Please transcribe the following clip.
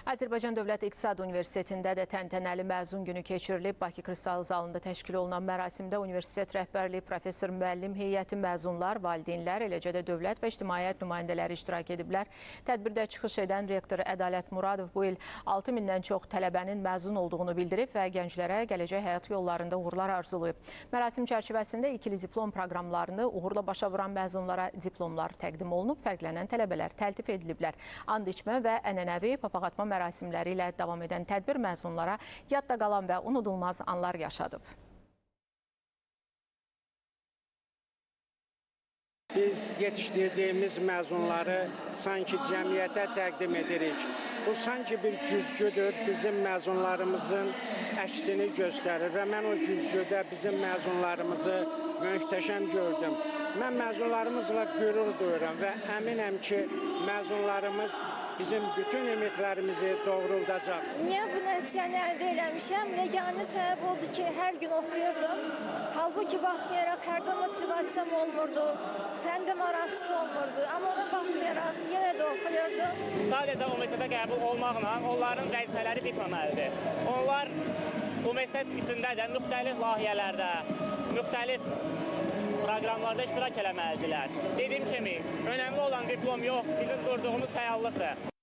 Azərbaycan Dövlət İqtisad Universitetində də təntənəli məzun günü keçirilib. Bakı Kristal zalında təşkil olunan mərasimdə universitet rəhbərliyi, professor, müəllim heyəti, məzunlar, valideynlər, eləcə də dövlət və ictimaiyyət nümayəndələri iştirak ediblər. Tədbirdə çıxış edən rektor Ədalət Muradov bu il 6000-dən çox tələbənin məzun olduğunu bildirib və gənclərə gələcək həyat yollarında uğurlar arzulayıb. Mərasim çərçivəsində ikili diplom proqramlarını uğurla başa vuran məzunlara diplomlar təqdim olunub, fərqlənən tələbələr təltif ediliblər. And içmə və ənənəvi papaq atma mərasimləri ilə davam edən tədbir məzunlara yadda qalan və unudulmaz anlar yaşadıb. Biz yetişdirdiyimiz məzunları sanki cəmiyyətə təqdim edirik. Bu sanki bir güzgüdür, bizim məzunlarımızın əksini göstərir və mən o güzgüdə bizim məzunlarımızı möhtəşəm gördüm. Mən məzunlarımızla qürur duyuram və əminəm ki, məzunlarımız bizim bütün ümidlərimizi doğruldacaq. Niyə bu nəticəni əldə eləmişəm? Yeganə səbəb oldu ki, hər gün oxuyurdum. Halbuki baxmayaraq hərdə motivasiyam olmurdu, fəndə maraqçısı olmurdu. Amma ona baxmayaraq yenə də oxuyurdum. Sadəcə universitetə qəbul olmaqla onların vəzifələri bitməməlidir. Onlar universitet içində də müxtəlif layihələrdə, müxtəlif proqramlarda iştirak eləməlidirlər. Dediyim kimi, önəmli olan diplom yox, bizim qurduğumuz fəallıqdır.